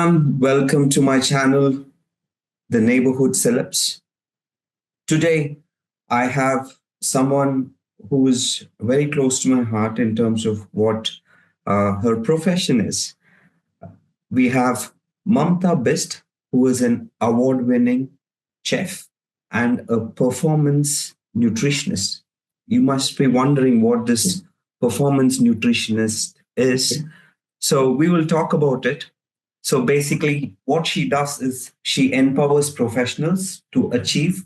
everyone, welcome to my channel, The Neighborhood Celebs. Today, I have someone who is very close to my heart in terms of what her profession is. We have Mamta Bist, who is an award winning chef and a performance nutritionist. You must be wondering what this performance nutritionist is. So, we will talk about it. So basically, what she does is she empowers professionals to achieve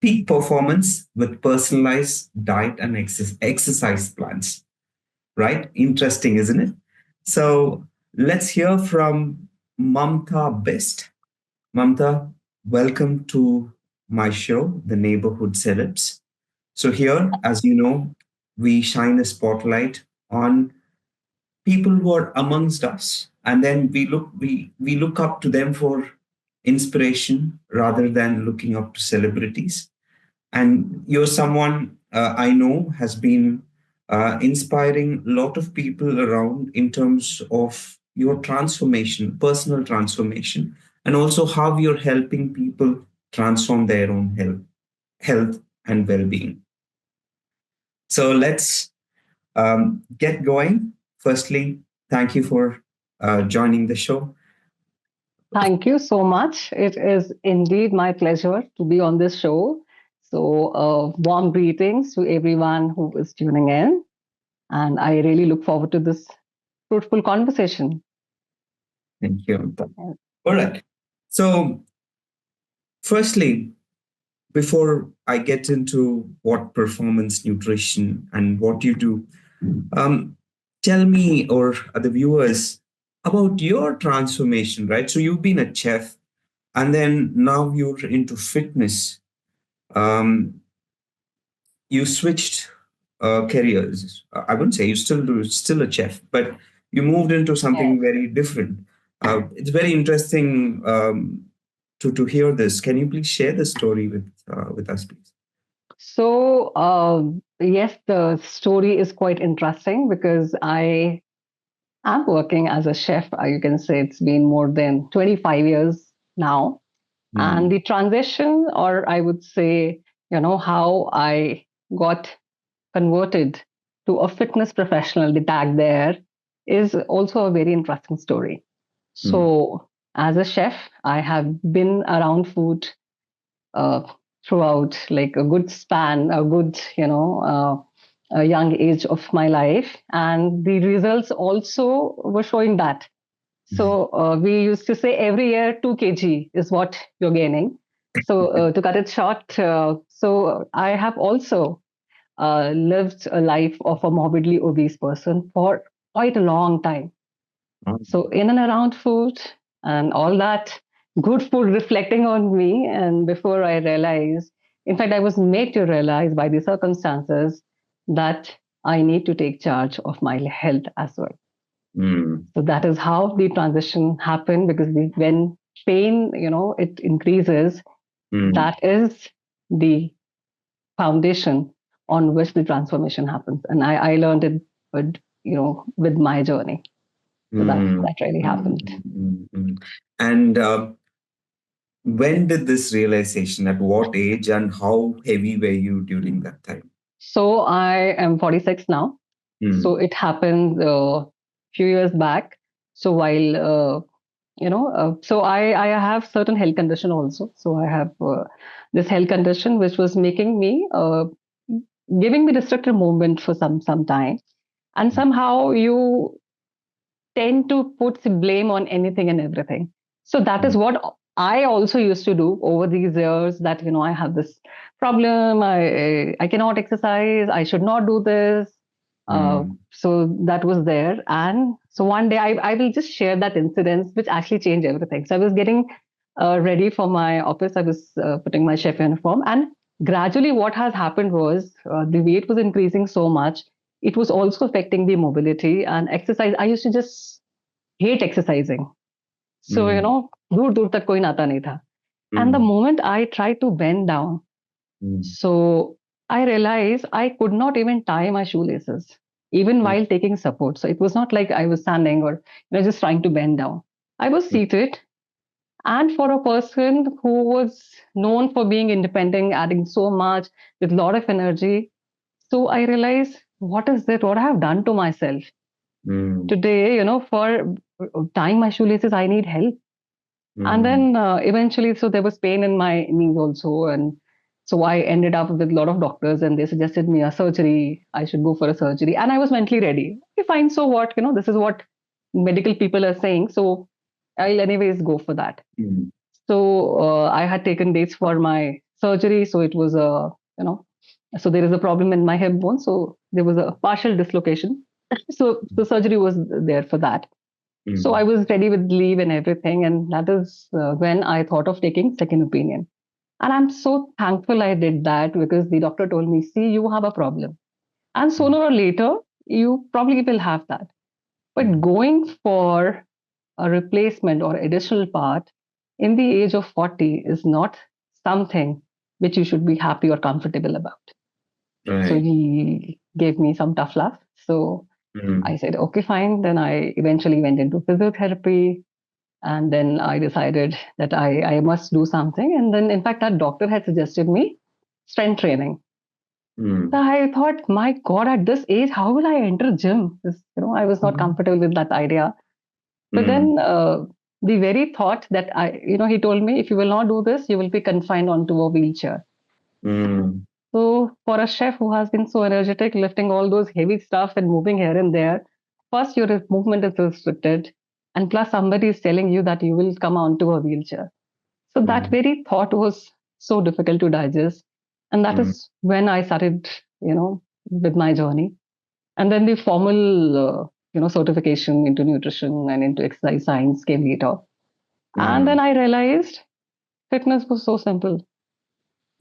peak performance with personalized diet and exercise plans. Right? Interesting, isn't it? So let's hear from Mamta Best. Mamta, welcome to my show, The Neighborhood Celebs. So here, as you know, we shine a spotlight on people who are amongst us, and then we look up to them for inspiration rather than looking up to celebrities. And you're someone I know has been inspiring a lot of people around in terms of your transformation, personal transformation, and also how you're helping people transform their own health and well-being. So let's get going. Firstly, thank you for joining the show. Thank you so much. It is indeed my pleasure to be on this show. So, warm greetings to everyone who is tuning in. And I really look forward to this fruitful conversation. Thank you. All right. So, firstly, before I get into what performance nutrition and what you do, um, tell me or the viewers about your transformation, right? So, you've been a chef and then now you're into fitness. Um, you switched careers. I wouldn't say you still a chef, but you moved into something Yes. very different. It's very interesting to hear this. Can you please share the story with us, please? So, yes, the story is quite interesting because I am working as a chef. You can say it's been more than 25 years now. And Mm, the transition, or I would say, how I got converted to a fitness professional, the tag there is also a very interesting story. mm, So, as a chef, I have been around food uh, throughout like a good span, a good, a young age of my life. And the results also were showing that. So we used to say every year 2 kg is what you're gaining. So to cut it short, so I have also lived a life of a morbidly obese person for quite a long time. mm, So in and around food and all that good food reflecting on me. And before I realized, in fact, I was made to realize by the circumstances that I need to take charge of my health as well. mm, So that is how the transition happened because when pain, it increases, mm, that is the foundation on which the transformation happens. And I learned it with my journey. So mm, that really mm, happened. mm. And when did this realization, at what age, and how heavy were you during that time? So I am 46 now. So Mm, it happened a few years back. So while so I have certain health condition also. So I have this health condition which was making me giving me restricted movement for some time, and somehow you tend to put the blame on anything and everything. So that is mm, what I also used to do over these years. That I have this problem. I cannot exercise. I should not do this. mm, So that was there, and so one day I will just share that incident, which actually changed everything. So I was getting ready for my office. I was putting my chef uniform, and gradually what has happened was the weight was increasing so much. It was also affecting the mobility and exercise. I used to just hate exercising. So, mm, dur dur tak koi nata nahi tha. And the mm, moment I tried to bend down, mm, so I realized I could not even tie my shoelaces, even mm, while taking support. So it was not like I was standing or just trying to bend down. I was seated, and for a person who was known for being independent, adding so much with a lot of energy, so I realized, what is it? What I have done to myself Mm, today? For tying my shoelaces, I need help. And mm, then eventually, so there was pain in my knees also, and so I ended up with a lot of doctors, and they suggested me a surgery. I should go for a surgery, and I was mentally ready. Okay, fine. So what? This is what medical people are saying. So I'll anyways go for that. mm, So I had taken dates for my surgery. So it was a, so there is a problem in my hip bone. So there was a partial dislocation. So the surgery was there for that. So I mm, was ready with leave and everything. And that is when I thought of taking second opinion. And I'm so thankful I did that, because the doctor told me, see, you have a problem. And sooner or later, you probably will have that. But mm, going for a replacement or additional part in the age of 40 is not something which you should be happy or comfortable about. So right. he gave me some tough love. So I Mm, said, okay, fine. Then I eventually went into physiotherapy. And then I decided that I must do something. And then, in fact, that doctor had suggested me strength training. So mm, I thought, my God, at this age, how will I enter gym? I was not mm, comfortable with that idea. But mm, then the very thought that he told me, if you will not do this, you will be confined onto a wheelchair. mm, So for a chef who has been so energetic, lifting all those heavy stuff and moving here and there, first your movement is restricted, and plus somebody is telling you that you will come onto a wheelchair. So that mm, very thought was so difficult to digest, and that mm, is when I started, with my journey. And then the formal, certification into nutrition and into exercise science came later. And then mm, I realized fitness was so simple.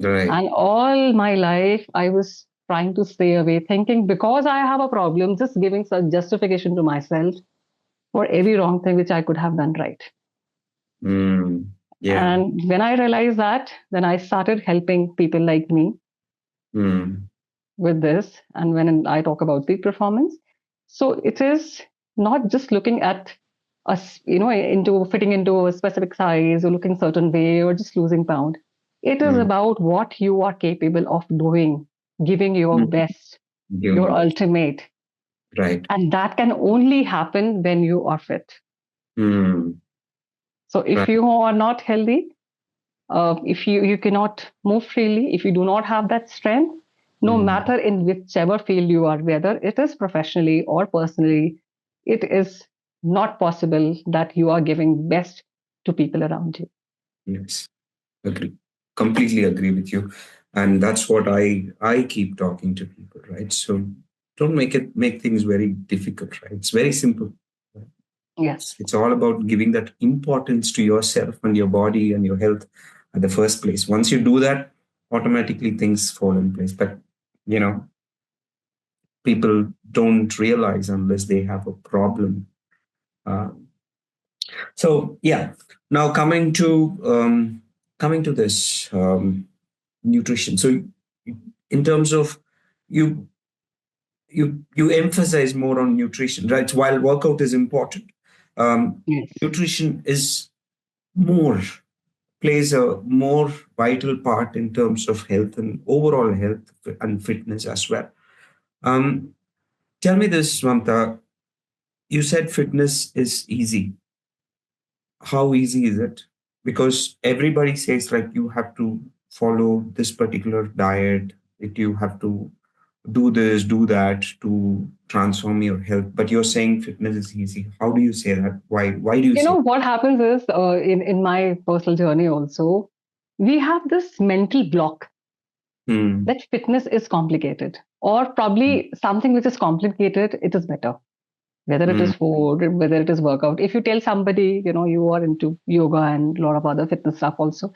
right. And all my life, I was trying to stay away, thinking because I have a problem, just giving such justification to myself for every wrong thing which I could have done right. Mm, yeah. And when I realized that, then I started helping people like me Mm, with this. And when I talk about peak performance, so it is not just looking at us, into fitting into a specific size or looking certain way or just losing pound. It is mm, about what you are capable of doing, giving your mm, best, give your me that. ultimate. Right. And that can only happen when you are fit. Mm, So if right. you are not healthy, if you cannot move freely, if you do not have that strength, no Mm, matter in whichever field you are, whether it is professionally or personally, it is not possible that you are giving best to people around you. yes. Agree. Completely agree with you. And that's what I keep talking to people, right? So don't make things very difficult, right? It's very simple. Right? Yes. It's all about giving that importance to yourself and your body and your health at the first place. Once you do that, automatically things fall in place. But you know, people don't realize unless they have a problem. Uh, so yeah. Now coming to this nutrition. So in terms of you you emphasize more on nutrition, right? While workout is important, Yes. nutrition is more plays a more vital part in terms of health and overall health and fitness as well. Um, Tell me this, Mamta. You said fitness is easy. How easy is it? Because everybody says like you have to follow this particular diet, that you have to do this, do that to transform your health. But you're saying fitness is easy. How do you say that? Why? Why do you say? What happens is, in my personal journey also, we have this mental block Hmm. that fitness is complicated, or probably something which is complicated, it is better. Whether it Hmm. is food, whether it is workout. If you tell somebody, you are into yoga and a lot of other fitness stuff also,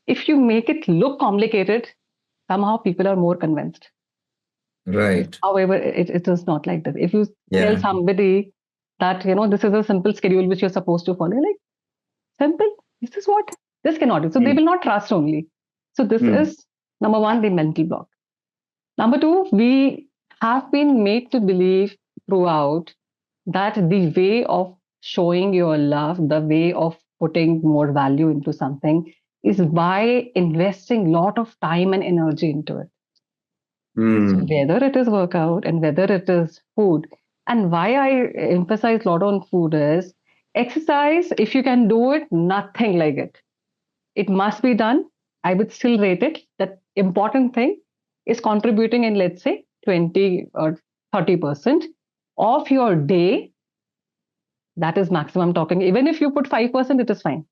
if you make it look complicated, somehow people are more convinced. Right. However, it is not like that. If you tell Yeah. somebody that, this is a simple schedule which you're supposed to follow, like, simple, this is what, this cannot do. So they Hmm. will not trust only. So this Hmm. is number one, the mental block. Number two, we have been made to believe throughout that the way of showing your love, the way of putting more value into something is by investing a lot of time and energy into it. So Mm. whether it is workout and whether it is food, and why I emphasize a lot on food is exercise, if you can do it, nothing like it. It must be done. I would still rate it. That important thing is contributing in, let's say, 20 or 30% of your day. That is maximum talking. Even if you put 5%, it is fine.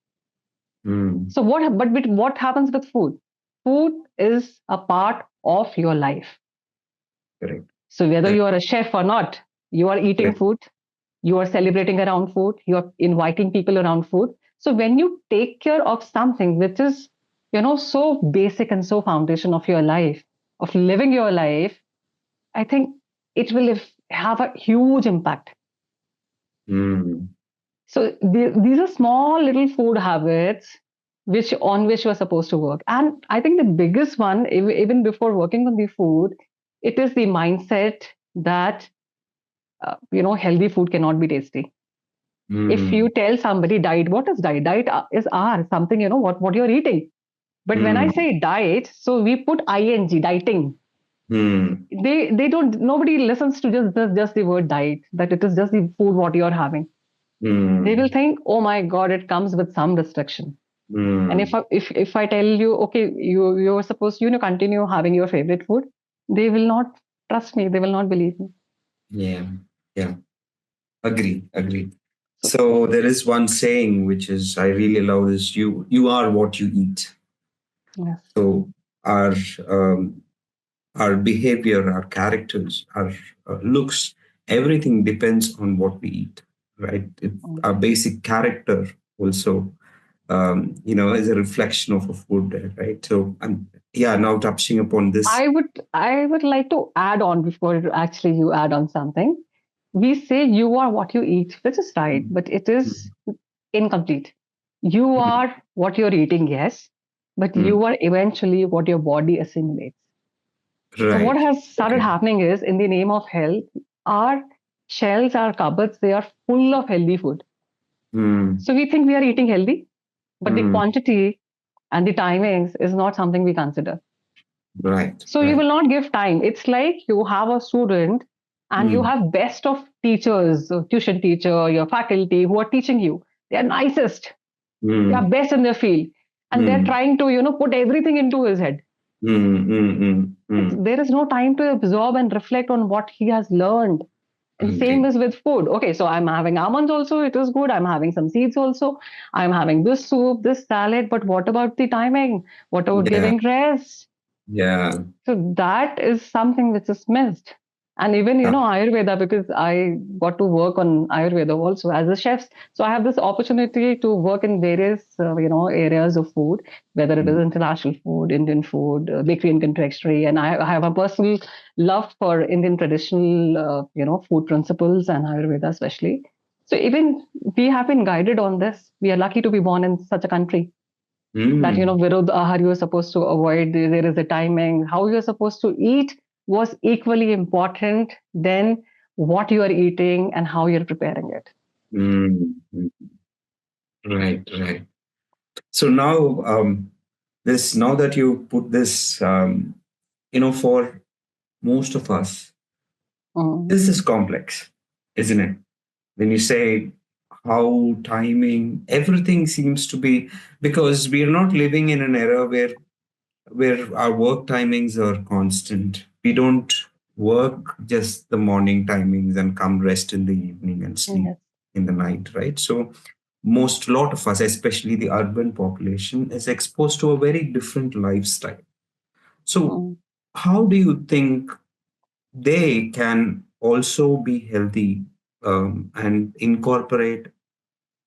Mm. So what happens with food? Food is a part of your life. Correct. So whether Correct. you are a chef or not, you are eating Correct. food, you are celebrating around food, you are inviting people around food. So when you take care of something which is, so basic and so foundation of your life, of living your life, I think it will have a huge impact. Mm. So these are small little food habits which you are supposed to work. And I think the biggest one, even before working on the food, it is the mindset that healthy food cannot be tasty. If you Mm. tell somebody diet, what is diet? Diet is R, something, what you're eating. But when I Mm. say diet, so we put ing, dieting. Mm. They don't, nobody listens to just the word diet, that it is just the food what you're having. They will Mm. think, oh my God, it comes with some restriction. And Mm. if I tell you, okay, you're supposed to, continue having your favorite food, they will not trust me. They will not believe me. Yeah. Yeah. Agree. Agree. So So there is one saying which is I really love is you are what you eat. yes. So our um, our behavior, our characters, our looks, everything depends on what we eat, right? Mm. Our basic character also, is a reflection of a food, right? So, yeah, now touching upon this. I would like to add on before actually you add on something. We say you are what you eat, which is right, Mm, but it is incomplete. You mm, are what you're eating, yes, but mm. you are eventually what your body assimilates. So what Right. has started Okay. happening is, in the name of health, our shelves, our cupboards, they are full of healthy food. Mm, So we think we are eating healthy, but the mm. quantity and the timings is not something we consider. Right. So you Right. will not give time. It's like you have a student and you Mm, have best of teachers, tuition teacher, your faculty who are teaching you. They are nicest. They are mm, best in their field. And they're mm, trying to, put everything into his head. mm, mm, mm, mm. There is no time to absorb and reflect on what he has learned. And same Agree. is with food. Okay, so I'm having almonds also, it is good. I'm having some seeds also. I'm having this soup, this salad. But what about the timing? What about Yeah. giving rest? Yeah. So that is something which is missed. And even, Yeah. Ayurveda, because I got to work on Ayurveda also as a chef. So I have this opportunity to work in various, areas of food, whether it is Mm, international food, Indian food, bakery and confectionery. And I have a personal love for Indian traditional, food principles and Ayurveda especially. So even we have been guided on this. We are lucky to be born in such a country that mm, virud ahar you're supposed to avoid. There is a timing. How you're supposed to eat was equally important than what you are eating and how you're preparing it. mm, mm. Right. Right. So now, this now that you put this, for most of us, Mm, this is complex, isn't it? When you say how timing, everything seems to be because we are not living in an era where our work timings are constant. We don't work just the morning timings and come rest in the evening and sleep yes. in the night, right? So most lot of us, especially the urban population, is exposed to a very different lifestyle. So Mm. how do you think they can also be healthy, and incorporate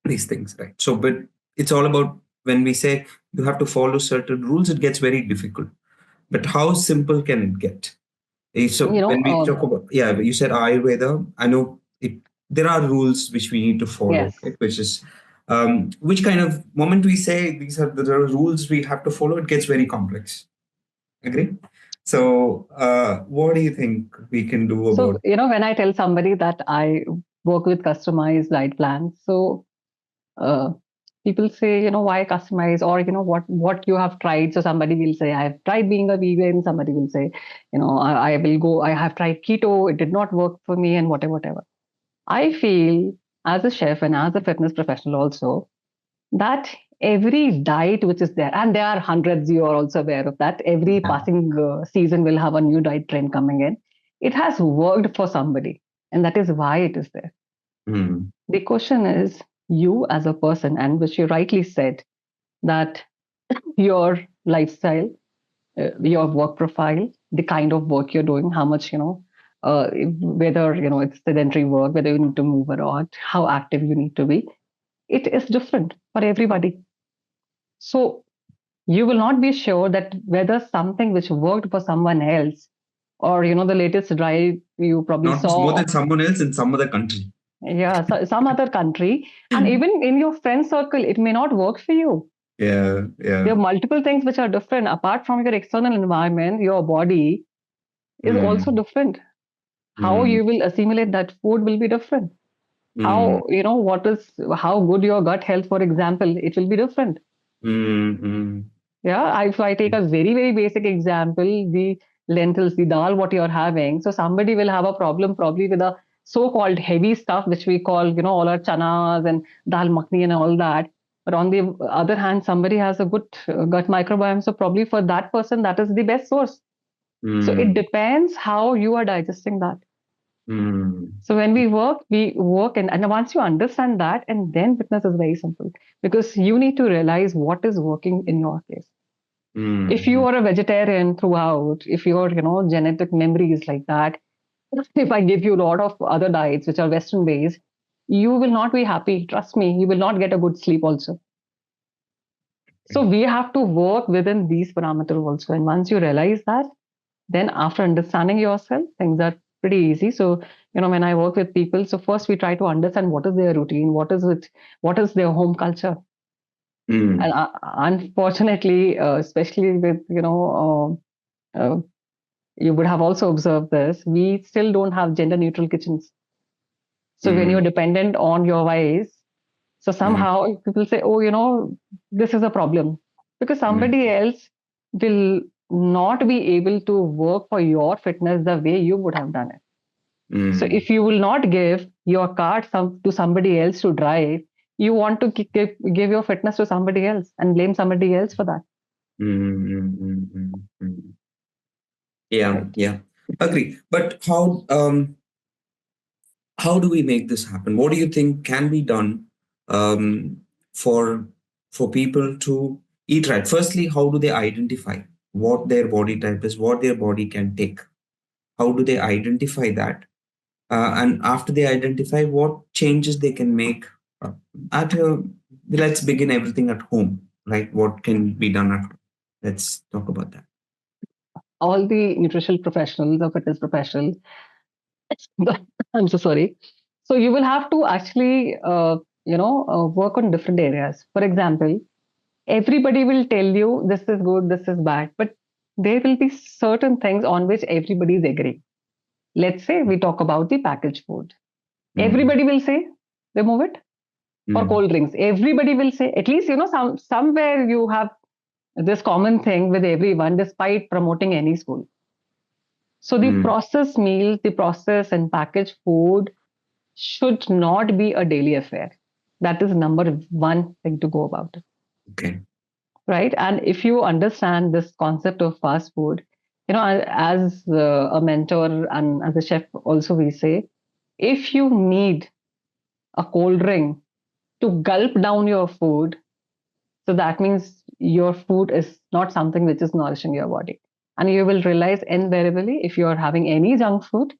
these things, right? So, but it's all about when we say you have to follow certain rules, it gets very difficult. But how simple can it get? So you know when we talk about, yeah, you said Ayurveda, I know it. There are rules which we need to follow, yes. right? Which is, which kind of moment we say these are the rules we have to follow, it gets very complex. Agree? So, what do you think we can do So about? when I tell somebody that I work with customized diet plans. So uh, people say, why customize, or what you have tried. So somebody will say, I have tried being a vegan. Somebody will say, I will go. I have tried keto. It did not work for me, and whatever, whatever. I feel as a chef and as a fitness professional also that every diet which is there, and there are hundreds, you are also aware of that. Every Yeah. passing season will have a new diet trend coming in. It has worked for somebody, and that is why it is there. Mm. The question is, you as a person, and which you rightly said, that your lifestyle, your work profile, the kind of work you're doing, how much, whether, it's sedentary work, whether you need to move a lot, how active you need to be, it is different for everybody. So you will not be sure that whether something which worked for someone else, or, the latest drive you probably Not more saw, than someone else in some other country. yeah, so some other country, and even in your friend circle, it may not work for you. Yeah, There yeah. are multiple things which are different. Apart from your external environment, your body is also Mm. different. How Mm. you will assimilate that food will be different. Mm. How, how good your gut health, for example, it will be different. Mm. Mm. Yeah, if I take a very, very basic example, the lentils, the dal, what you're having. So somebody will have a problem probably with the so-called heavy stuff, which we call, all our chanas and dal makhni and all that. But on the other hand, somebody has a good gut microbiome. So probably for that person, that is the best source. So it Mm. depends how you are digesting that. Mm. So when we work, and once you understand that, and then fitness is very simple, because you need to realize what is working in your case. If you Mm. are a vegetarian throughout, if your genetic memory is like that, if I give you a lot of other diets which are Western based, you will not be happy. Trust me, you will not get a good sleep also. So we have to work within these parameters also. And once you realize that, then after understanding yourself, things are pretty easy. So, when I work with people, so first we try to understand what is their routine, what is it, what is their home culture. And Mm. unfortunately, especially with, you would have also observed this, we still don't have gender neutral kitchens. So when you're Mm. dependent on your wives, so Mm. somehow people say, oh, this is a problem, because Mm. somebody else will not be able to work for your fitness the way you would have done it. So Mm. if you will not give your car to somebody else to drive, you want to give your fitness to somebody else and blame somebody else for that, Mm. Mm. Mm. Mm. Yeah, right? yeah. Agree. But how do we make this happen? What do you think can be done um, for people to eat right? Firstly, how do they identify what their body type is, what their body can take? How do they identify that? And after they identify, what changes they can make uh, at let's begin everything at home, right? What can be done at home? Let's talk about that. All the nutritional professionals or fitness professionals, I'm so sorry. So you will have to actually, work on different areas. For example, everybody will tell you this is good, this is bad, but there will be certain things on which everybody is agreeing. Let's say we talk about the packaged food. Mm. Everybody will say remove it. For Mm. cold drinks, everybody will say, at least somewhere you have this common thing with everyone, despite promoting any school. So the Mm. processed meals, the processed and packaged food should not be a daily affair. That is number one thing to go about it, Okay. right? And if you understand this concept of fast food, as a mentor and as a chef, also we say, if you need a cold drink to gulp down your food, so that means your food is not something which is nourishing your body. And you will realize invariably if you are having any junk food,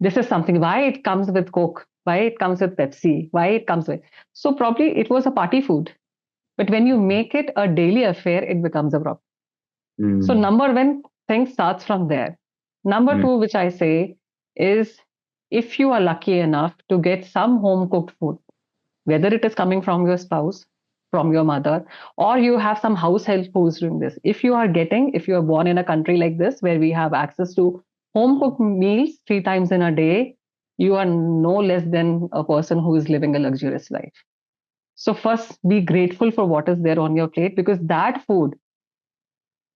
this is something why it comes with Coke, why it comes with Pepsi, why it comes with. So probably it was a party food. But when you make it a daily affair, it becomes a problem. So Mm. number one thing starts from there. Number Mm. two, which I say, is if you are lucky enough to get some home cooked food, whether it is coming from your spouse, from your mother, or you have some house help who's doing this. If you are born in a country like this where we have access to home cooked meals 3 times in a day, you are no less than a person who is living a luxurious life. So first, be grateful for what is there on your plate, because that food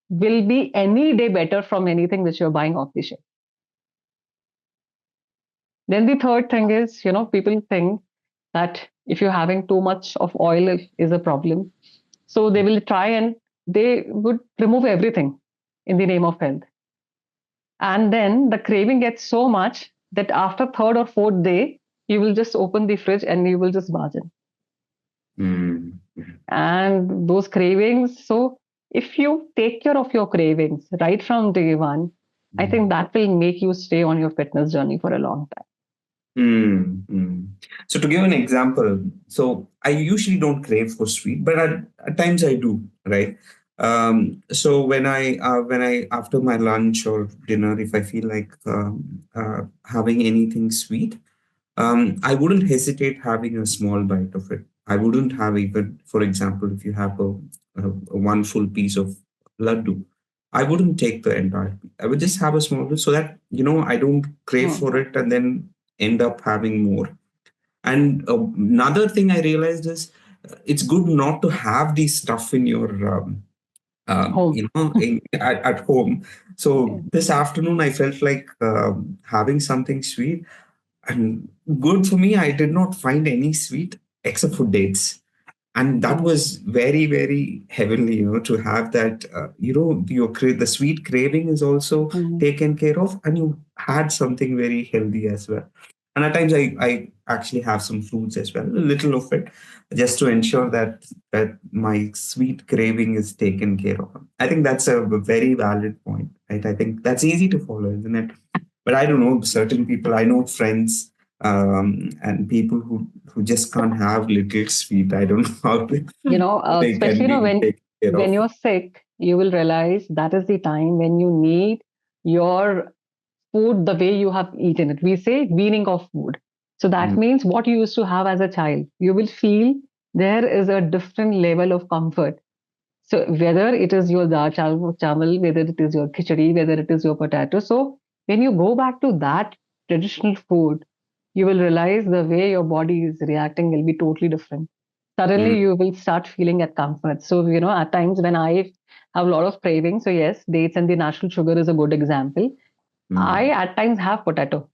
will be any day better from anything which you're buying off the shelf. Then the third thing is, people think that if you're having too much of oil is a problem. So they will try and they would remove everything in the name of health. And then the craving gets so much that after third or fourth day, you will just open the fridge and you will just barge in. Mm. And those cravings, so if you take care of your cravings right from day one, I think that will make you stay on your fitness journey for a long time. Mm. So to give an example, so I usually don't crave for sweet, but at times I do, right? So when I after my lunch or dinner, if I feel like having anything sweet, I wouldn't hesitate having a small bite of it. I wouldn't have even, for example, if you have a one full piece of laddu, I wouldn't take the entire piece. I would just have a small bit so that, I don't crave Hmm. for it and then end up having more. And another thing I realized is it's good not to have these stuff in your, Home. at home. So Yeah. this afternoon, I felt like having something sweet. And good for me, I did not find any sweet except for dates. And that Hmm. was very, very heavenly, to have that, the sweet craving is also Hmm. taken care of, and you had something very healthy as well. And at times, I actually have some fruits as well, a little of it, just to ensure that my sweet craving is taken care of. I think that's a very valid point, right? I think that's easy to follow, isn't it? But I don't know, certain people, I know friends and people who just can't have little sweet. I don't know how they can Especially be taken care when of. you're sick, you will realize that is the time when you need your food the way you have eaten it. We say weaning off food. So that Mm, means what you used to have as a child, you will feel there is a different level of comfort. So whether it is your dal chawal, whether it is your khichdi, whether it is your potato. So when you go back to that traditional food, you will realize the way your body is reacting will be totally different. mm, Suddenly you will start feeling at comfort. So, at times when I have a lot of cravings, so yes, dates and the natural sugar is a good example. I mm. at times have potato,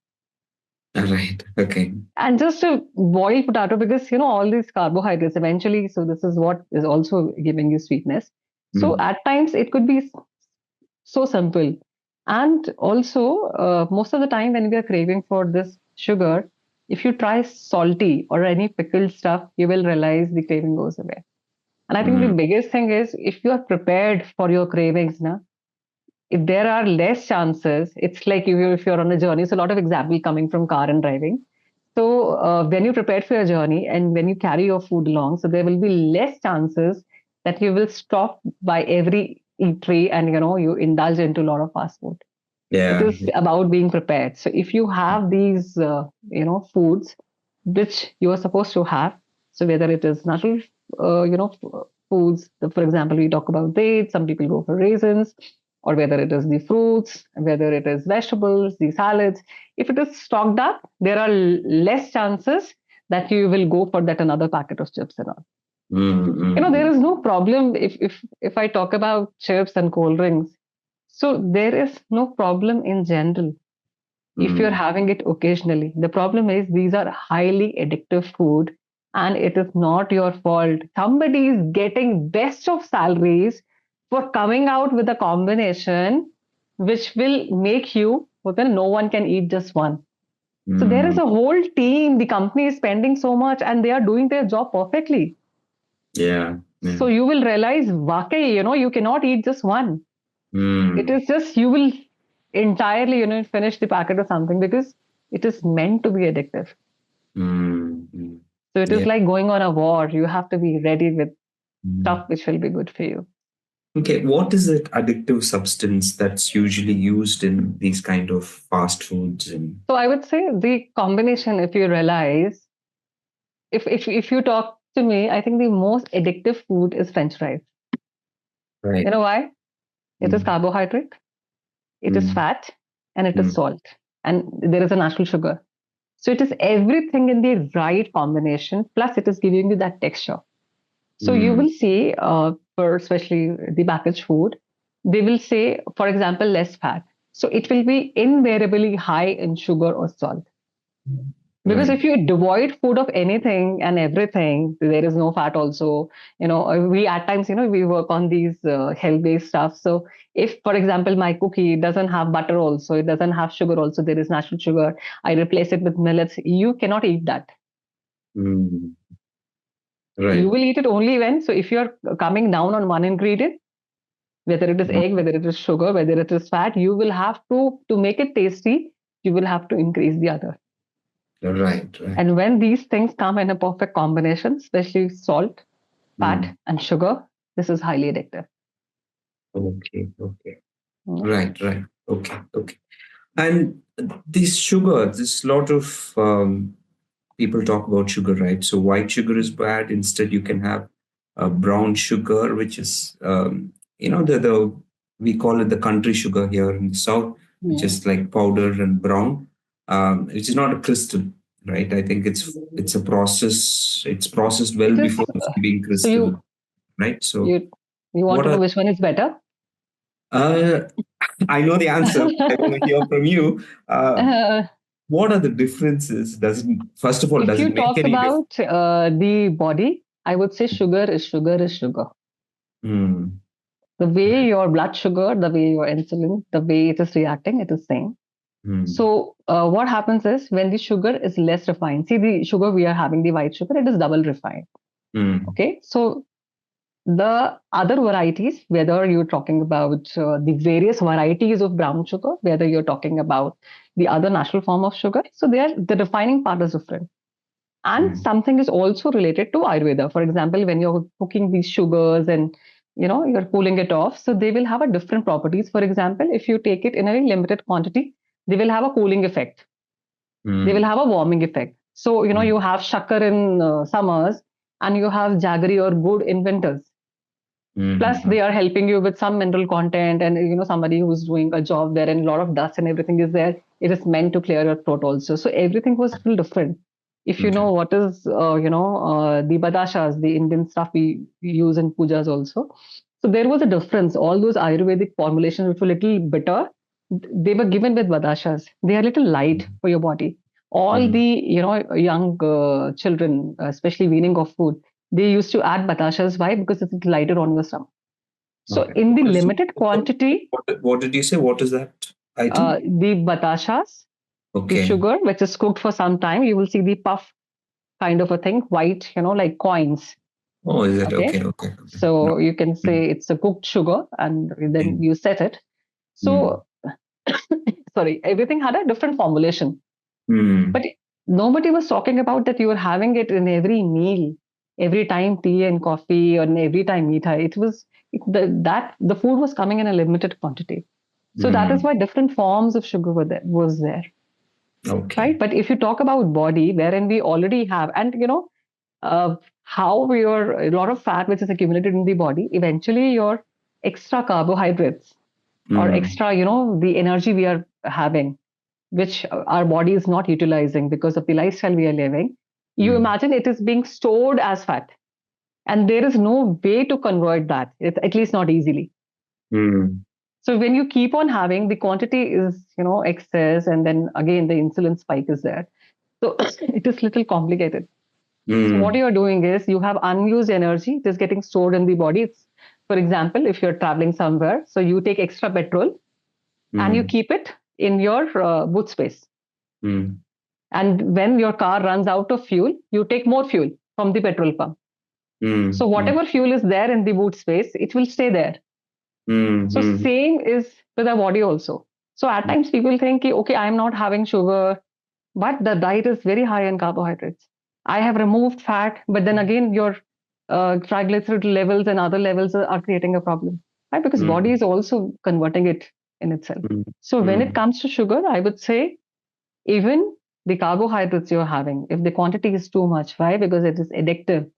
All right. Okay. and just a boiled potato, because all these carbohydrates eventually, so this is what is also giving you sweetness. So Mm, at times it could be so simple. And also, most of the time when we are craving for this sugar, if you try salty or any pickled stuff, you will realize the craving goes away. And I think the mm, biggest thing is, if you are prepared for your cravings, na, if there are less chances, it's like if you're on a journey. So a lot of example coming from car and driving. So when you prepare for your journey and when you carry your food along, so there will be less chances that you will stop by every eatery and you indulge into a lot of fast food. It yeah. is about being prepared. So if you have these foods which you are supposed to have, so whether it is natural foods, for example, we talk about dates, some people go for raisins, or whether it is the fruits, whether it is vegetables, the salads, if it is stocked up, there are less chances that you will go for that another packet of chips and all. Mm, There mm, is no problem if I talk about chips and cold drinks. So there is no problem in general if you're mm, having it occasionally. The problem is these are highly addictive food, and it is not your fault. Somebody is getting best of salaries for coming out with a combination which will make you, well, then no one can eat just one. So there is mm. a whole team. The company is spending so much and they are doing their job perfectly. Yeah. Yeah. So you will realize, Wakai, you cannot eat just one. It Mm, is just you will entirely, finish the packet or something, because it is meant to be addictive. mm. So it is Yeah. like going on a war. You have to be ready with Mm. stuff which will be good for you. Okay, what is that addictive substance that's usually used in these kind of fast foods and So I would say the combination, if you realize, if you talk to me, I think the most addictive food is French fries. You right? know why? It is Mm, carbohydrate, it is mm, fat, and it is mm, salt, and there is a natural sugar. So it is everything in the right combination, plus it is giving you that texture. So you Mm. will see, for especially the packaged food, they will say, for example, less fat. So it will be invariably high in sugar or salt. Because if Right. you devoid food of anything and everything, there is no fat also. We at times, we work on these health-based stuff. So if, for example, my cookie doesn't have butter also, it doesn't have sugar also, there is natural sugar, I replace it with millets, you cannot eat that. Mm. You Right. will eat it only when, so if you're coming down on one ingredient, whether it is Mm. egg, whether it is sugar, whether it is fat, you will have to make it tasty, you will have to increase the other. Right. Right. And when these things come in a perfect combination, especially salt, fat, Mm. and sugar, this is highly addictive. Okay. Okay. Mm. Right. Right. Okay. Okay. And this sugar, there's a lot of people talk about sugar, right? So white sugar is bad. Instead, you can have brown sugar, which is, the we call it the country sugar here in the south, which Mm. is like powder and brown, which is not a crystal, right? I think it's a process. It's processed well It is. before it's being So crystal, right? So you you want what to know are which one is better? uh, I know the answer. I want to hear from you. Uh, What are the differences? Does it, first of all, if does it you make talk any difference? about the body, I would say sugar is sugar is sugar. Hmm. The way your blood sugar, the way your insulin, the way it is reacting, it is same. Hmm. So what happens is when the sugar is less refined. See the sugar we are having, the white sugar, it is double refined. Hmm. Okay, so the other varieties, whether you're talking about the various varieties of brown sugar, whether you're talking about the other natural form of sugar, so the refining part is different. And Hmm. something is also related to Ayurveda. For example, when you're cooking these sugars and you're cooling it off, so they will have a different properties. For example, if you take it in a very limited quantity, they will have a cooling effect. They will Hmm. have a warming effect. So Hmm. you have shakkar in summers and you have jaggery or good in winters. Plus Hmm. they are helping you with some mineral content, and somebody who's doing a job there and a lot of dust and everything is there, it is meant to clear your throat also. So everything was still different. If you Okay. know what is the badashas, the Indian stuff we use in pujas also, so there was a difference. All those Ayurvedic formulations which were little bitter, they were given with badashas. They are little light for your body. All Hmm. the young children, especially weaning of food, they used to add batashas. Why? Because it's lighter on your stomach. So Okay. in the What is limited quantity, what did you say? What is that item? the batashas, the Okay. sugar which is cooked for some time, you will see the puff kind of a thing, white, like coins. Oh, is it? Okay. Okay. Okay. Okay. No. So you can Hmm. say it's a cooked sugar and then you set it. Hmm. So, sorry, everything had a different formulation. Hmm. But nobody was talking about that you were having it in every meal, every time tea and coffee, or every time meetha. That the food was coming in a limited quantity. So that is Hmm. why different forms of sugar was there, Okay. right? But if you talk about body, wherein we already have, and how your a lot of fat which is accumulated in the body, eventually your extra carbohydrates or Hmm. extra, the energy we are having, which our body is not utilizing because of the lifestyle we are living. You Hmm. imagine it is being stored as fat, and there is no way to convert that, at least not easily. Hmm. So when you keep on having, the quantity is excess, and then again the insulin spike is there. So it is little complicated. So what Hmm. you're doing is you have unused energy just getting stored in the body. It's, for example, if you're traveling somewhere, so you take extra petrol and you Hmm. keep it in your boot space. Hmm. And when your car runs out of fuel, you take more fuel from the petrol pump. Hmm. So Hmm. whatever fuel is there in the boot space, it will stay there. Hmm. So Hmm. same is with our body also. So at times people think, okay, I'm not having sugar, but the diet is very high in carbohydrates. I have removed fat, but then again your triglyceride levels and other levels are creating a problem, right? Because body Hmm. is also converting it in itself. Hmm. So when it Hmm. comes to sugar, I would say even the carbohydrates you're having, if the quantity is too much, why? Because it is addictive.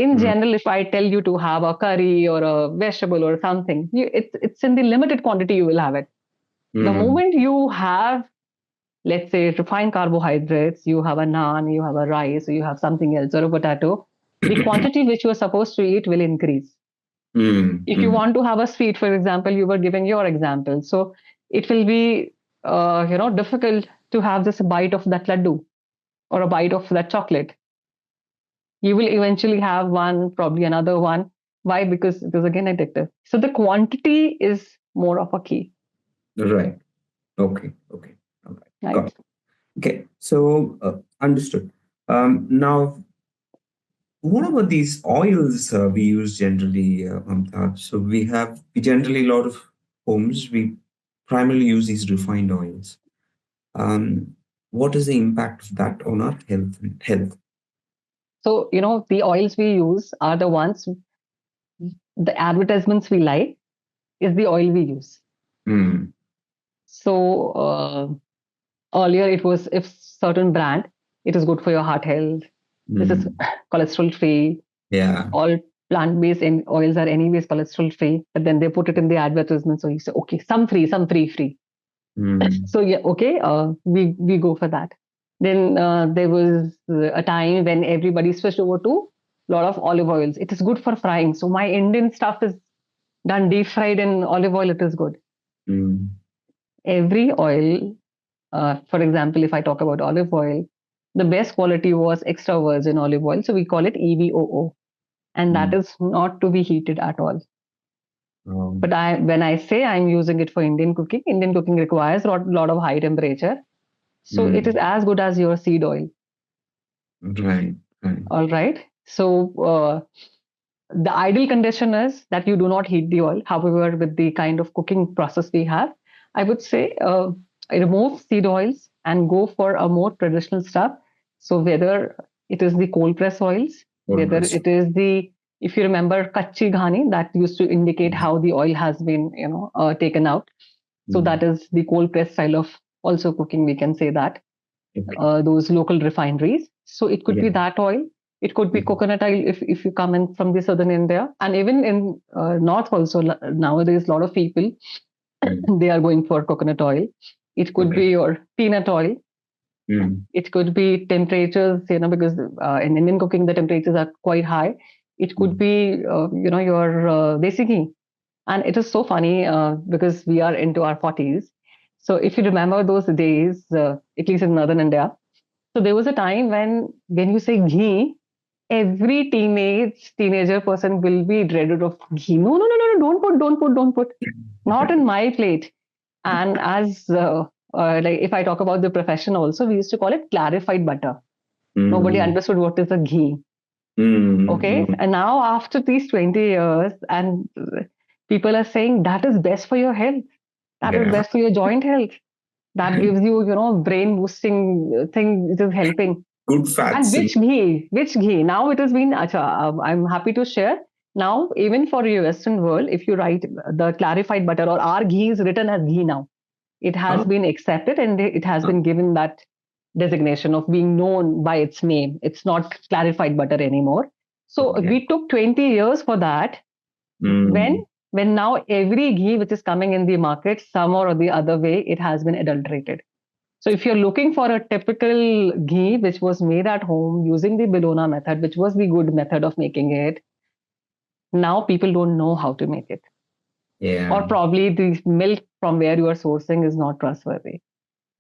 In Hmm. general, if I tell you to have a curry or a vegetable or something, it's in the limited quantity you will have it. The Hmm. moment you have let's say, refined carbohydrates, you have a naan, you have a rice, or you have something else, or a potato, the quantity which you are supposed to eat will increase. If you Mm. want to have a sweet, for example, you were giving your example, so it will be difficult to have just a bite of that laddu or a bite of that chocolate. You will eventually have one, probably another one. Why? Because it is again addictive. So the quantity is more of a key, Right. Okay. Okay. All right. Got right? it. Okay. So understood. Now, what about these oils we use generally, Mamta? So we generally, a lot of homes, we primarily use these refined oils. Um, what is the impact of that on our health? So, the oils we use are the ones, the advertisements we like is the oil we use. Mm. So, earlier it was, if certain brand, it is good for your heart health. This is Mm. cholesterol free. Yeah. All plant-based oils are anyways cholesterol free, but then they put it in the advertisement. So you say, okay, some free. Mm. So yeah, okay, we go for that. Then there was a time when everybody switched over to a lot of olive oils. It is good for frying. So my Indian stuff is done deep fried in olive oil. It is good. Mm. Every oil, for example, if I talk about olive oil, the best quality was extra virgin olive oil. So we call it EVOO, and that Mm. is not to be heated at all. Um, But when I say I'm using it for Indian cooking requires a lot of high temperature. So it is mm. as good as your seed oil. Right. Right. All right. So the ideal condition is that you do not heat the oil. However, with the kind of cooking process we have, I would say remove seed oils and go for a more traditional stuff. So whether it is the cold press oils, Cold whether press. it is the, if you remember kachi ghani, that used to indicate how the oil has been taken out. So Mm. that is the cold press style of also cooking. We can say that Okay. those local refineries. So it could Yeah. be that oil. It could be Mhm. coconut oil if you come in from the southern India, and even in north also. Nowadays, a lot of people Mm. they are going for coconut oil. It could be Okay. your peanut oil. Mm. It could be temperatures, because in Indian cooking the temperatures are quite high. It could Mm. be your desi ghee, and it is so funny because we are into our 40s. So if you remember those days, at least in northern India, so there was a time when you say ghee, every teenager person will be dreaded of ghee. No, no, no, no, no, don't put. Not in my plate. And as like if I talk about the profession also, we used to call it clarified butter. Nobody Mm. understood what is a ghee. Mm. Okay. And now after these 20 years, and people are saying that is best for your health. That is Yeah. best for your joint health. That gives you, brain boosting thing. It is helping. Good And fats. which ghee? Which ghee? Now it has been, I'm happy to share. Now, even for your Western world, if you write the clarified butter or our ghee is written as ghee now, it has Ah, been accepted and it has ah, been given that designation of being known by its name. It's not clarified butter anymore. So okay. we took 20 years for that. When Mm. when now every ghee which is coming in the market, some or the other way, it has been adulterated. So if you're looking for a typical ghee which was made at home using the Bologna method, which was the good method of making it, now people don't know how to make it. Yeah. Or probably the milk from where you are sourcing is not trustworthy.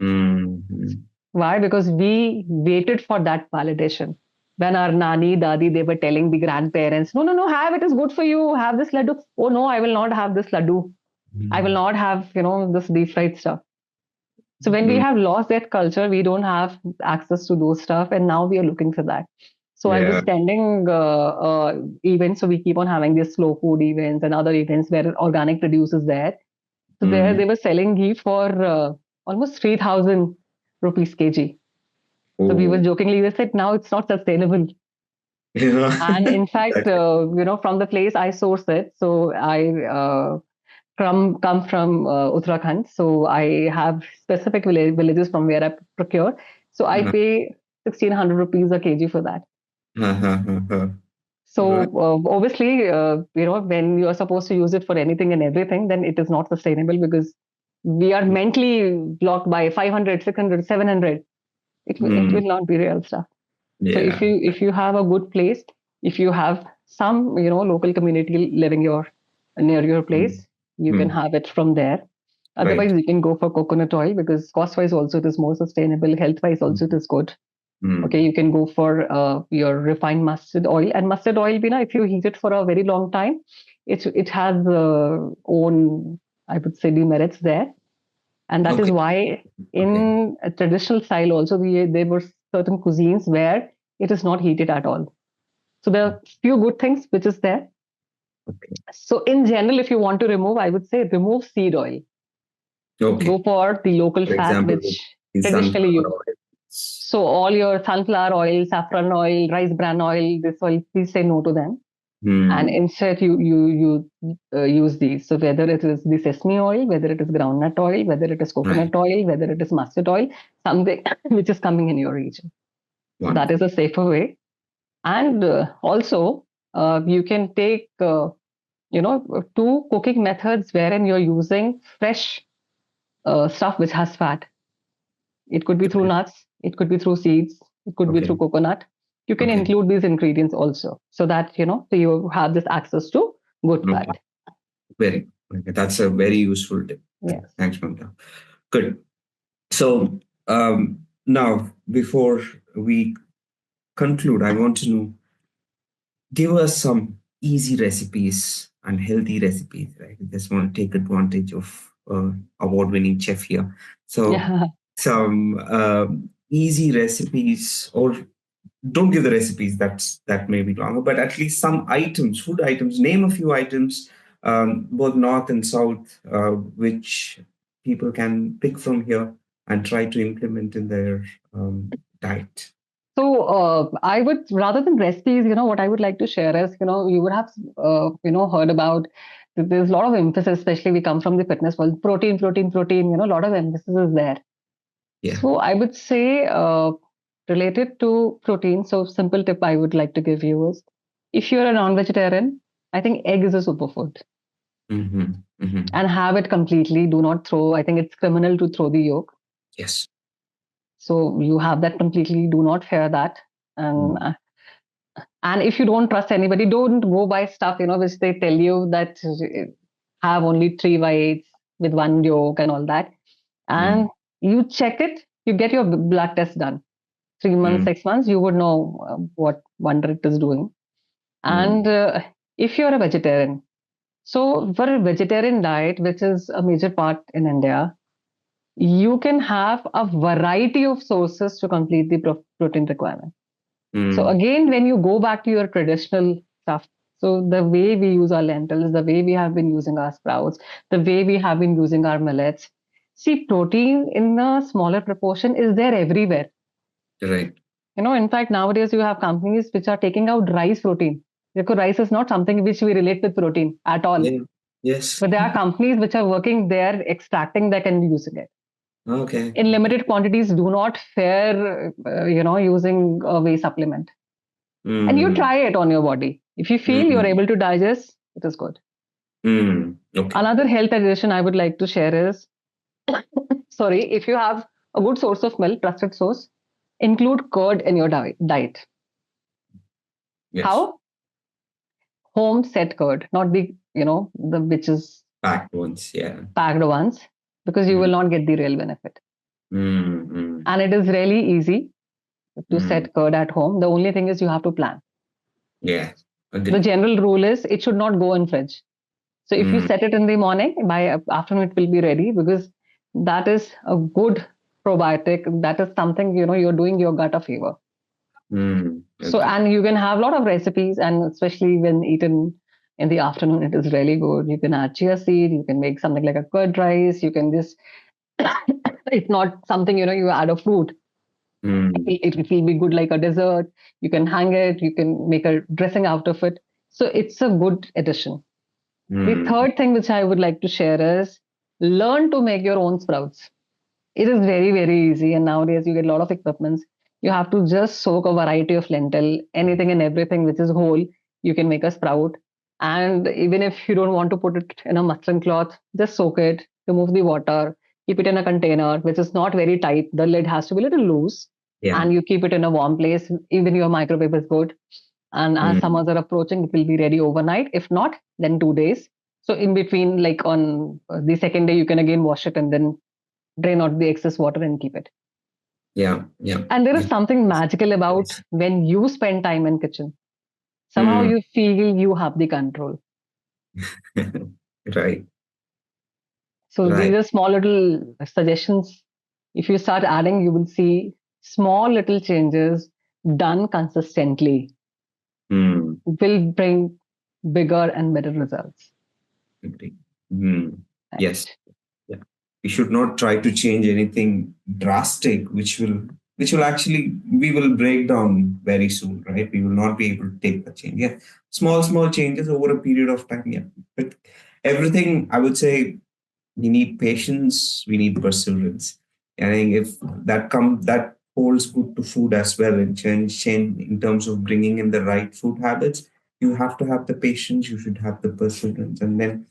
Mm. Mm. Why? Because we waited for that validation. When our nani, dadi, they were telling the grandparents, no, no, no, have it is good for you, have this laddu. Oh no, I will not have this laddu. I will not have, this deep fried stuff. So when we Mm. have lost that culture, we don't have access to those stuff, and now we are looking for that. So I was Yeah. attending events. So we keep on having these slow food events and other events where organic produce is there. So there Mm. they were selling ghee for almost 3,000 rupees kg. So we were Oh. jokingly we said now it's not sustainable. Yeah. And in fact, Exactly. from the place I source it, so I come from Uttarakhand. So I have specific villages from where I procure. So I Uh, pay 1,600 rupees a kg for that. Right. So obviously, when you are supposed to use it for anything and everything, then it is not sustainable because we are mentally blocked by 500, 600, 700. It will not be real stuff. So Yeah. if you have a good place, if you have some local community living near your place, you can have it from there. Right. Otherwise, you can go for coconut oil because cost wise also it is more sustainable. Health wise also it is good. Okay, you can go for your refined mustard oil, and mustard oil, if you heat it for a very long time, it has own, I would say, demerits there, and that is Okay. why Okay. in a traditional style also there were certain cuisines where it is not heated at all. So there are few good things which is there. Okay. So in general, if you want to remove, I would say remove seed oil. Okay. Go for the local For fat, example, which the traditionally sunflower you. oil. So all your sunflower oil, saffron oil, rice bran oil, this oil, please say no to them, and Hmm. instead you use these. So whether it is the sesame oil, whether it is groundnut oil, whether it is Right. coconut oil, whether it is mustard oil, something which is coming in your region. So that Wonderful. is a safer way. And also you can take two cooking methods wherein you're using fresh stuff which has fat. It could be through Okay. nuts, it could be through seeds, it could be Okay. through coconut. You can Okay. include these ingredients also, so that so you have this access to good Okay. fat. Very. Okay. That's a very useful tip. Yes. Thanks, Mamta. Good. So now, before we conclude, I want to know, give us some easy recipes and healthy recipes, right? I just want to take advantage of award-winning chef here. So Yeah. some easy recipes, or don't give the recipes, that may be longer, but at least some items, food items. Name a few items, both north and south, which people can pick from here and try to implement in their diet. So I would, rather than recipes, what I would like to share is, you would have, heard about. There's a lot of emphasis, especially we come from the fitness world. Protein, protein, protein. A lot of emphasis is there. Yeah. So I would say, related to protein. So simple tip I would like to give you is, if you're a non-vegetarian, I think egg is a superfood, Mm-hmm. Mm-hmm. and have it completely. Do not throw. I think it's criminal to throw the yolk. Yes. So you have that completely. Do not fear that. And Mm. and if you don't trust anybody, don't go by stuff which they tell you that have only three whites with one yolk and all that. And Mm. you check it. You get your blood test done. 3 months, Mm. 6 months, you would know what wonder it is doing. And Mm. if you're a vegetarian, so for a vegetarian diet, which is a major part in India, you can have a variety of sources to complete the protein requirement. So Mm. again, when you go back to your traditional stuff, so the way we use our lentils, the way we have been using our sprouts, the way we have been using our millets, see, protein in a smaller proportion is there everywhere. Right. In fact, nowadays you have companies which are taking out rice protein. Because rice is not something which we relate with protein at all. Yeah. Yes. But there are companies which are working there, extracting that and using it. Okay. In Okay. limited quantities, do not fare, using a whey supplement. And you Mm. try it on your body. If you feel you're Mm. able to digest, it is good. Mm. Okay. Another health addition I would like to share is, sorry, if you have a good source of milk, trusted source, include curd in your diet. Yes. How? Home set curd, not the which is Packed ones. Yeah. packed ones, because you will Mm. not get the real benefit. Mm. Mm. And it is really easy to Mm. set curd at home. The only thing is you have to plan. Yeah. The Agree. general rule is it should not go in fridge. So if you Mm. set it in the morning, by afternoon it will be ready, because that is a good probiotic. That is something you're doing your gut a favor. Mm. So, Agree. and you can have a lot of recipes, and especially when eaten in the afternoon, it is really good. You can add chia seed, you can make something like a curd rice, you can just, it's not something, you add a fruit. Mm. It will be good like a dessert. You can hang it, you can make a dressing out of it. So it's a good addition. The Mm. third thing which I would like to share is, learn to make your own sprouts. It is very, very easy. And nowadays you get a lot of equipments. You have to just soak a variety of lentil, anything and everything which is whole, you can make a sprout. And even if you don't want to put it in a muslin cloth, just soak it, remove the water, keep it in a container which is not very tight. The lid has to be a little loose, Yeah. and you keep it in a warm place. Even your microwave is good. And as Mm. summers are approaching, it will be ready overnight. If not, then 2 days. So in between, like on the second day, you can again wash it and then drain out the excess water and keep it. Yeah. Yeah. And there is Yeah. something magical about Yes. when you spend time in kitchen. Somehow Mm. you feel you have the control. Right. So these Right. are small little suggestions. If you start adding, you will see small little changes done consistently Mm. will bring bigger and better results. Agree. Mm. Yes. Right. Yeah. We should not try to change anything drastic, which will actually we will break down very soon, right? We will not be able to take the change. Yeah. Small changes over a period of time. Yeah. But everything I would say we need patience, we need perseverance. I think if that holds good to food as well, and change in terms of bringing in the right food habits. You have to have the patience, you should have the perseverance, and then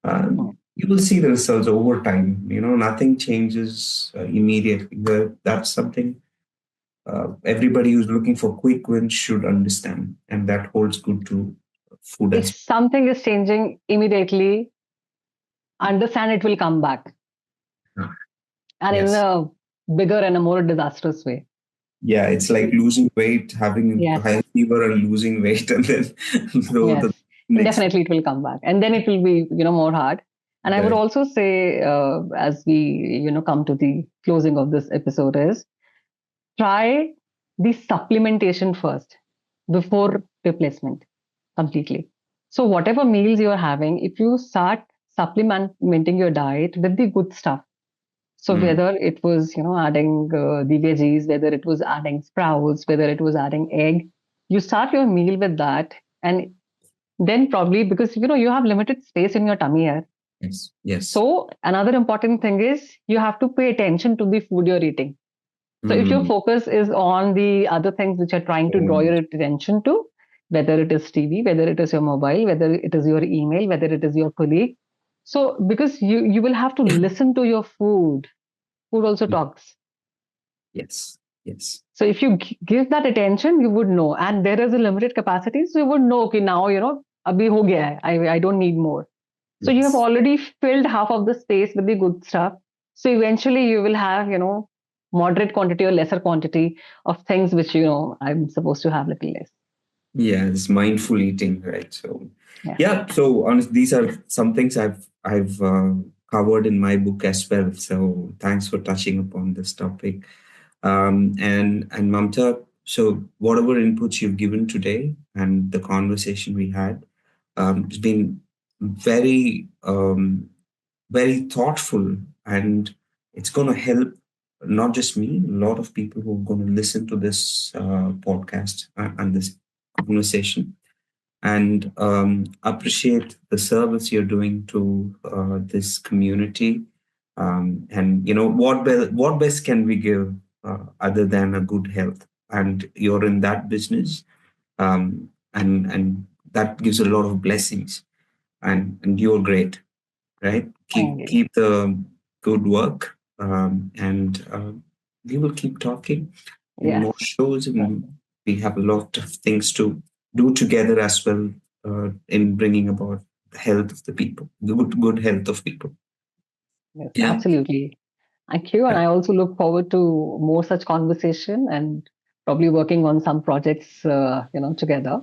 Mm. you will see the results over time. Nothing changes immediately. That's something everybody who's looking for quick wins should understand, and that holds good to food If as something is changing immediately, understand it will come back, well. and in Yes. a bigger and a more disastrous way. Yeah, it's like losing weight, having a Yes, high fever and losing weight, and then so yes, the next definitely it will come back, and then it will be more hard. And I would correct. also say, as we come to the closing of this episode, is try the supplementation first before replacement completely. So whatever meals you're having, if you start supplementing your diet with the good stuff. So Mm. whether it was, adding the veggies, whether it was adding sprouts, whether it was adding egg, you start your meal with that, and then probably because you have limited space in your tummy here. Yes, yes. So another important thing is you have to pay attention to the food you're eating. So if your Mm. focus is on the other things which are trying to draw Mm. your attention to, whether it is TV, whether it is your mobile, whether it is your email, whether it is your colleague. So because you will have to listen to your food. Food also talks. Yes, yes, So if you give that attention, you would know. And there is a limited capacity, so you would know, okay, now, abhi ho gaya hai. I don't need more. So you have yes. already filled half of the space with the good stuff. So eventually you will have, moderate quantity or lesser quantity of things which, I'm supposed to have little less. Yeah, it's mindful eating, right? So, Yeah. yeah. So, honest, these are some things I've covered in my book as well. So, thanks for touching upon this topic. And Mamta, so whatever inputs you've given today and the conversation we had, it's been very very thoughtful, and it's going to help not just me, a lot of people who are going to listen to this podcast and this conversation, and appreciate the service you're doing to this community. And what best can we give other than a good health? And you're in that business, and that gives a lot of blessings. And you're great, right? Thank Keep you. keep the good work, and we will keep talking in Yes. more shows, and Definitely. we have a lot of things to do together as well in bringing about the health of the people, the good health of people. Yes, Yeah, absolutely. Thank you. And yeah, I also look forward to more such conversation and probably working on some projects, together.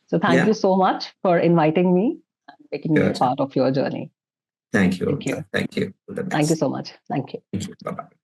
So thank yeah. you so much for inviting me and making me a Good. part of your journey. Thank you, Thank you. Amta. Thank you. All the Thank you best. so much. Thank you. Thank you. Bye bye.